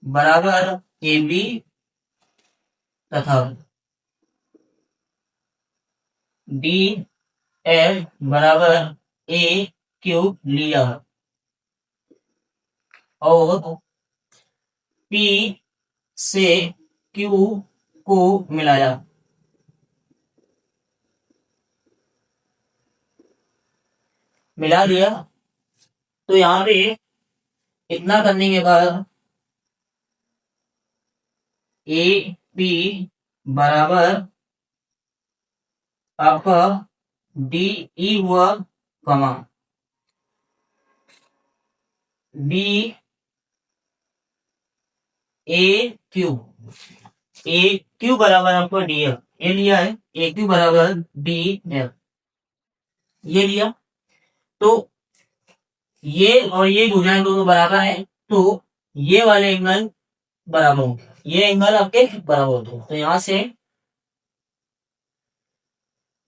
बराबर ए बी तथा डी एफ बराबर ए क्यू लिया और पी से क्यू को मिलाया। मिला दिया, तो यहां पे इतना करने के बाद ए पी बराबर आपका डी ई हुआ, कमा D A Q, A Q बराबर आपको डी एफ, ये लिया है, ए क्यू बराबर डी एफ, ये लिया। तो ये और ये भुजाएं दोनों बराबर है, तो ये वाले एंगल बराबर होंगे, ये एंगल आपके बराबर होते हैं। तो यहां से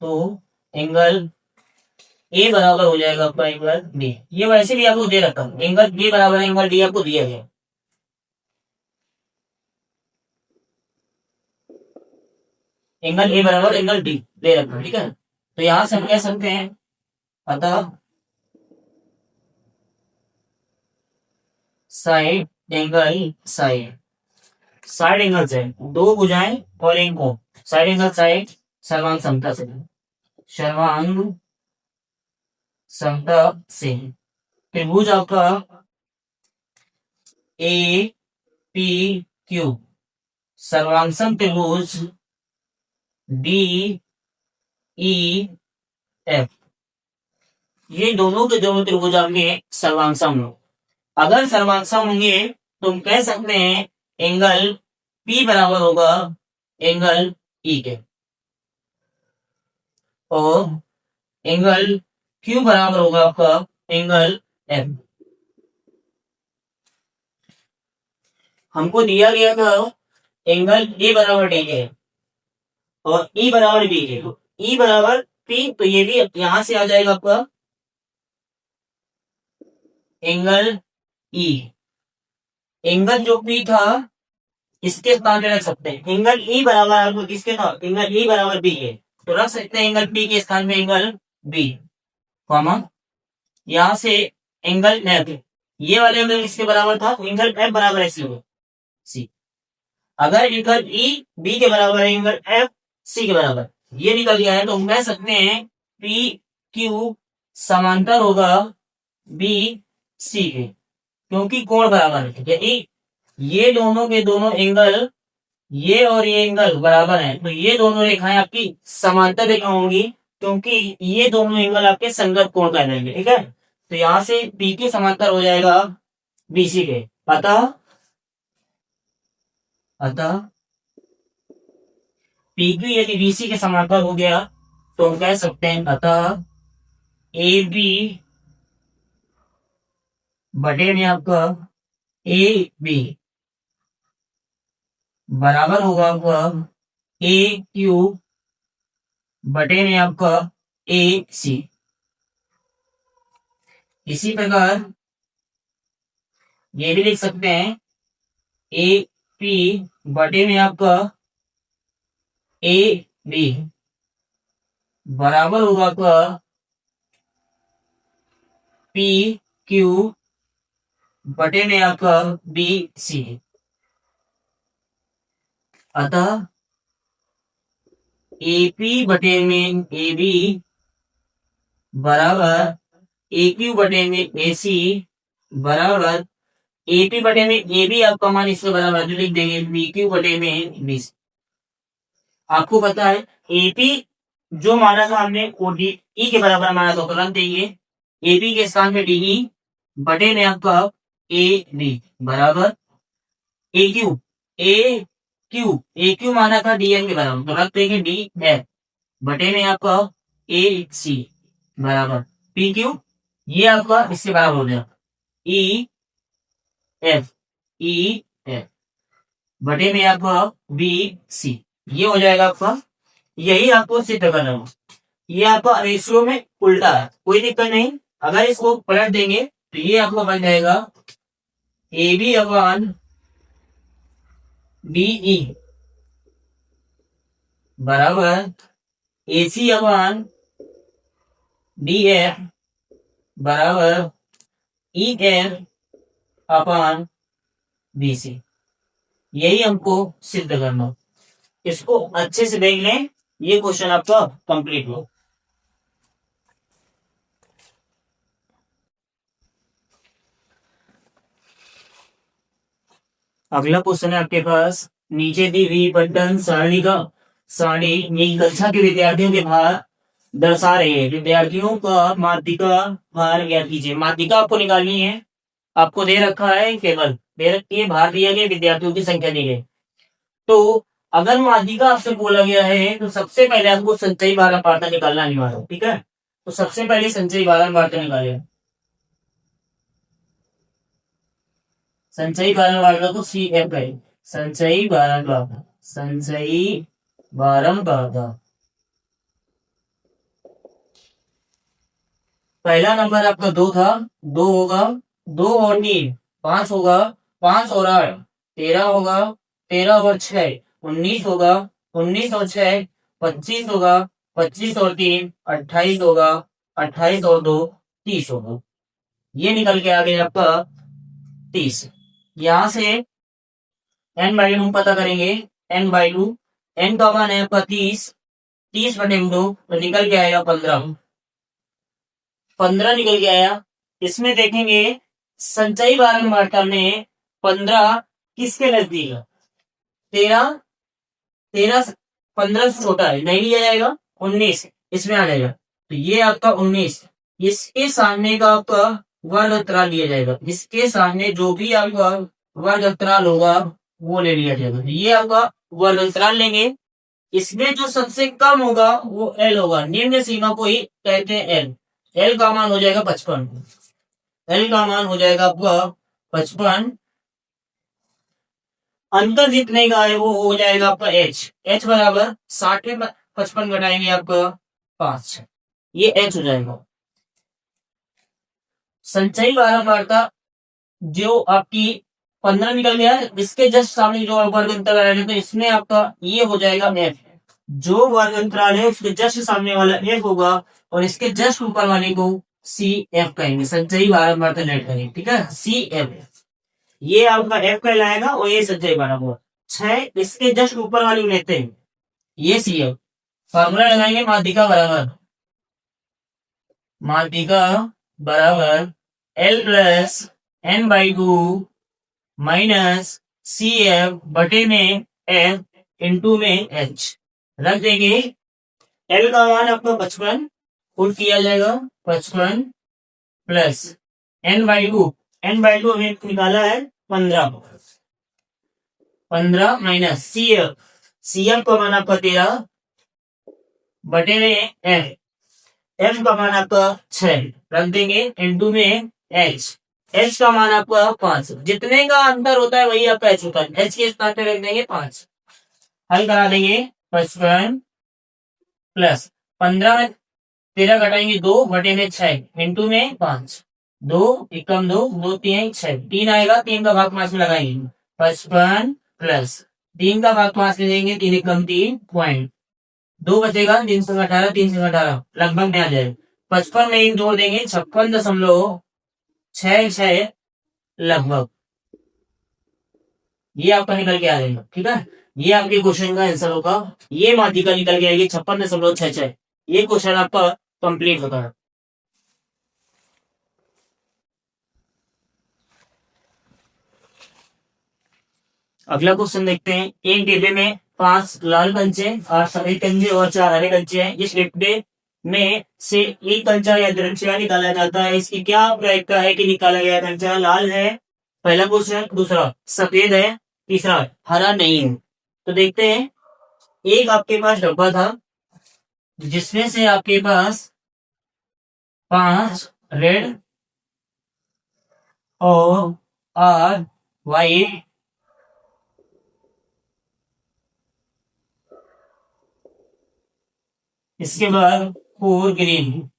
तो एंगल ए बराबर हो जाएगा आपका एंगल बी, ये वैसे भी आपको दे रखा है, एंगल बी बराबर एंगल डी आपको दिया गया। एंगल ए बराबर एंगल डी दे रखा है, ठीक है। तो यहां से हम कह सकते हैं, अतः side angle side, side angle से दो भुजाएं और एक कोण, साइड एंगल साइड सर्वांग समता से, सर्वांग समता से त्रिभुज आपका ए पी क्यू सर्वांग त्रिभुज डी ई एफ, ये दोनों के दोनों त्रिभुज आपके सर्वांग सम होंगे। अगर सर्वांग सम होंगे तो हम कह सकते हैं एंगल पी बराबर होगा एंगल ई के, और एंगल क्यू बराबर होगा आपका एंगल एफ। हमको दिया गया था एंगल ए बराबर डी के और ई बराबर बी के, तो ई बराबर पी, तो ये भी यहां से आ जाएगा आपका एंगल ई। एंगल जो पी था इसके स्थान पे रख सकते हैं, एंगल ई बराबर आपको किसके था, एंगल ई बराबर बी है, तो रख सकते हैं एंगल पी के स्थान पे एंगल बी, कॉमा यहां से एंगल एफ, ये वाले एंगल किसके बराबर था, एंगल एफ बराबर है सी। अगर एंगल ई बी के बराबर है, एंगल एफ सी के बराबर, ये निकल गया है, तो हम कह सकते हैं पी क्यू समांतर होगा बी सी के, क्योंकि कोण बराबर है, यदि ये दोनों के दोनों एंगल, ये और ये एंगल बराबर है, तो ये दोनों रेखाएं आपकी समांतर रेखा होंगी, क्योंकि ये दोनों एंगल आपके संगत कोण कहलाएंगे, ठीक है। तो यहां से पी के समांतर हो जाएगा बीसी के, अतः पी क्यू यदि बीसी के समांतर हो गया, तो हम कह सकते हैं अतः ए बी बटे में आपका ए बी बराबर होगा आपका ए क्यू बटे में आपका ए सी। इसी प्रकार ये भी लिख सकते हैं ए पी बटे में आपका ए बी बराबर होगा आपका पी क्यू बटे में आपका बी सी। अतः ए पी बटे में ए बी बराबर ए क्यू बटे में ए सी बराबर ए पी बटे में ए बी, आपका मान इसके बराबर जो लिख देंगे बी क्यू बटे में बी सी। आपको पता है ए पी जो माना था हमने वो डी ई के बराबर माना था, तुरंत देंगे ए पी के स्थान पे डी ई बटे में आपका ए डी बराबर ए क्यू, ए क्यू माना था डी एन के बराबर, तो रख देंगे डी एफ बटे में आपका ए सी बराबर पी क्यू, ये आपका इसके बराबर हो गया ई एफ बटे में आपका बी सी, ये हो जाएगा आपका। यही आपको सिद्ध करना है, ये आपका रेशियो में उल्टा है, कोई दिक्कत नहीं, अगर इसको पलट देंगे तो ये आपको बन जाएगा ए बी अपान बीई बराबर ए सी अपान डी एफ बराबर ई एफ अपान बी सी। यही हमको सिद्ध करना, इसको अच्छे से देख लें, ये क्वेश्चन आपका कंप्लीट हो। अगला क्वेश्चन है आपके पास, नीचे दी हुई बंटन सारणी कक्षा के विद्यार्थियों के भार दर्शा रहे हैं, विद्यार्थियों का माध्यिका भार ज्ञात कीजिए। माध्यिका आपको निकालनी है, आपको दे रखा है केवल दे रखी है, भार दिया गया, विद्यार्थियों की संख्या दी गई। तो अगर माध्यिका आपसे बोला गया है तो सबसे पहले आपको संचयी भार अनुपात निकालना अनिवार्य है, ठीक है। तो सबसे पहले संचयी भार अनुपात निकालेगा, संचयी भार अनुपात को सी एफ है, संचयी भार अनुपात। पहला नंबर आपका 2 था, 2 होगा, 2 और 3 5 होगा, 5 और 8 13 होगा, 13 और 6 19 होगा, 19 और 6 25 होगा, 25 और 3 28 होगा, 28 और 2 30 होगा। ये निकल के आ गया आपका 30। यहां से n/2 हम पता करेंगे, n/2 n का मान है आपका 30 बटे 2 तो निकल के आएगा 15 निकल के आया। इसमें देखेंगे संचयी भार अनुपात में 15 किसके नजदीक है, 13 15 से छोटा है, नहीं लिया जाएगा, 19 इसमें आ जाएगा, तो ये आपका 19, इसके सामने का आपका वर्ग अंतराल लिया जाएगा, इसके सामने जो भी आपका वर्ग अंतराल होगा वो ले लिया जाएगा, ये आपका वर्ग अंतराल लेंगे, इसमें जो सबसे कम होगा वो एल होगा, निम्न सीमा को ही कहते हैं एल। एल का मान हो जाएगा 55, एल का मान हो जाएगा आपका 55। अंतर जितने का है वो हो जाएगा आपका एच, एच बराबर 60 में 55 घटाएंगे आपका 5, ये एच हो जाएगा। संचयी बारंबारता जो आपकी 15 निकल गया है, इसके जस्ट सामने जो वर्ग अंतराल है तो इसमें आपका ये हो जाएगा एफ। जो वर्ग अंतराल है उसके जस्ट सामने वाला एफ होगा और इसके जस्ट ऊपर वाले को सी एफ कहेंगे, संचयी बारंबारता लेट करेंगे, ठीक है, सी एफ। ये आपका एफ कहलाएगा और ये संचयी बारंबारता। 6 इसके जस्ट ऊपर वाली लेते हैं, ये सी एफ। फॉर्मूला लगाएंगे माध्यिका बराबर L plus N by 2 minus C F बटे में एफ इंटू में एच। रख देंगे, एल का मान आपका 55 पुट किया जाएगा, 55 plus N by 2, N by 2 हमें निकाला है 15, 15 minus C F, C F का मान आपका 13 बटे में एफ, एफ का मान आपका 6 रख देंगे इंटू में एच, एच का मान आपका 5, जितने का अंतर होता है वही आपका एच होता है, एच के स्थान पे रख देंगे 5। हल करा देंगे, 55 प्लस 15 में 13 घटाएंगे 2 बटे में 6 इंटू में 5, 2 एकम 2, 2 3 6, 3 आएगा, 3 का भाग 5 में लगाएंगे, 55 प्लस 3 का भाग 5 में देंगे, 3 एकम 3 पॉइंट, 2 बचेगा, 318, 318 लगभग में आ जाएगा, 55 में 1 जोड़ देंगे, 56.66 लगभग, ये आपका निकल के आ जाएगा, ठीक है। ये आपके क्वेश्चन का आंसर होगा, ये माध्यिका निकल के आएगी 56.66, ये क्वेश्चन आपका कंप्लीट होता है। अगला क्वेश्चन देखते हैं, एक डिब्बे में 5 लाल कंचे, 8 सफेद कंचे और 4 हरे कंचे हैं। इस डिब्बे में से एक कंचा या द्रव्य निकाला जाता है, इसकी क्या प्रायिकता है कि निकाला गया कंचा लाल है, पहला क्वेश्चन, दूसरा सफेद है, तीसरा हरा नहीं है। तो देखते हैं, एक आपके पास डब्बा था जिसमें से आपके पास 5 रेड और 8 व्हाइट, इसके बाद 4 ग्रीन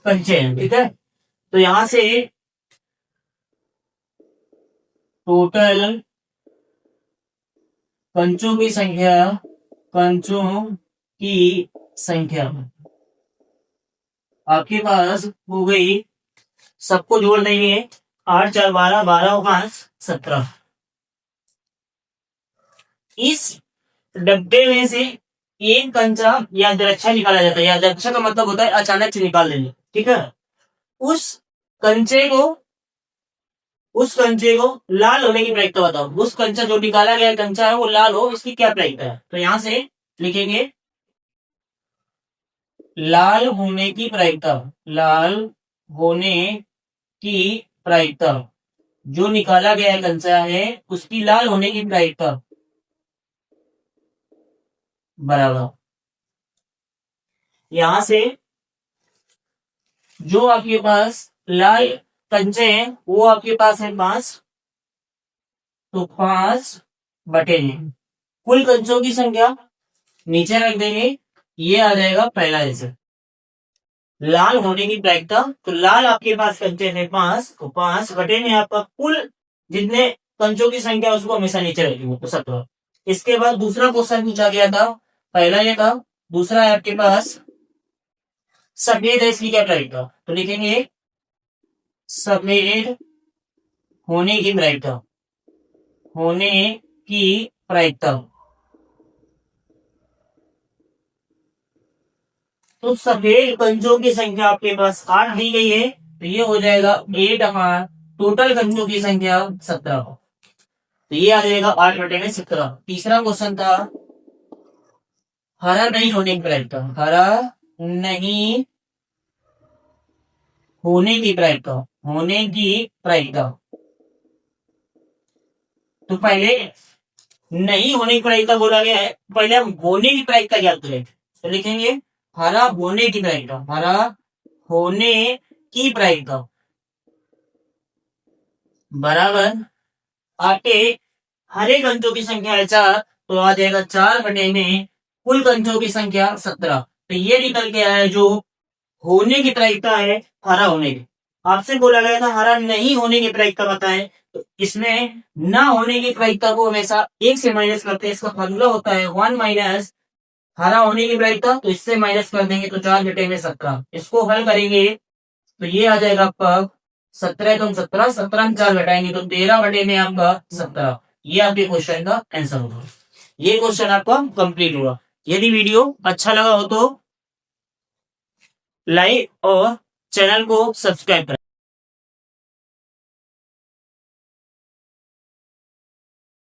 कंचे हैं, ठीक है। तो यहां से टोटल कंचों की संख्या, कंचों की संख्या आपके पास हो गई, सबको जोड़ देंगे, 8 4 12, 12 और 5 17। इस डब्बे में से एक कंचा या द्रक्षा निकाला जाता है, या द्रक्षा का मतलब होता है अचानक से निकाल लेंगे, ठीक है। उस कंचे को लाल होने की प्रायिकता बताओ, उस कंचा जो निकाला गया कंचा है वो लाल हो, इसकी क्या प्रायिकता है। तो यहां से लिखेंगे लाल होने की प्रायिकता, लाल होने की प्रायिकता, जो निकाला गया कंचा है उसकी लाल होने की प्रायिकता बराबर, यहां से जो आपके पास लाल कंचे हैं वो आपके पास है 5, तो 5 बटे कुल कंचों की संख्या नीचे रख देंगे, ये आ जाएगा पहला आंसर। लाल होने की प्रायिकता, तो लाल आपके पास कंचे हैं 5, तो 5 बटे में आपका कुल जितने कंचों की संख्या उसको हमेशा नीचे रखेंगे, तो 17। इसके बाद दूसरा क्वेश्चन पूछा गया था, पहला ये था, दूसरा है आपके पास सफेद है, इसकी क्या प्रायिकता, तो लिखेंगे सफेद होने की प्रायिकता, होने की प्रायिकता, तो सफेद कंचों की संख्या आपके पास 8 दी गई है, तो ये हो जाएगा 8 अपॉन टोटल कंचों की संख्या 17, तो ये आ जाएगा 8 बटे में 17। तीसरा क्वेश्चन था हरा नहीं होने की प्रायिकता, हरा नहीं होने की प्रायिकता, होने की प्रायिकता, तो पहले नहीं होने की प्रायिकता बोला गया है, पहले हम होने की प्रायिकता ज्ञात करें। तो लिखेंगे हरा होने की प्रायिकता, हरा होने की प्रायिकता बराबर आटे हरे कंचों की संख्या है 4, तो आ जाएगा 4 बटे में कुल कंचों की संख्या 17। तो ये निकल के आया जो होने की प्रायिकता है हरा होने की। आपसे बोला गया था हरा नहीं होने की प्रायिकता बताएं, तो इसमें ना होने की प्रायिकता को हमेशा 1 से माइनस करते हैं। इसका फॉर्मूला होता है 1 माइनस हरा होने की प्रायिकता, तो इससे माइनस कर देंगे तो 4 बटे में 17। इसको हल करेंगे तो ये आ जाएगा आपका 17 तो 17, 17 में 4 घटाएंगे तो 13 बटे में आपका 17। ये आपके क्वेश्चन का आंसर होगा। ये क्वेश्चन आपका कंप्लीट हुआ। यदि वीडियो अच्छा लगा हो तो लाइक और चैनल को सब्सक्राइब करें।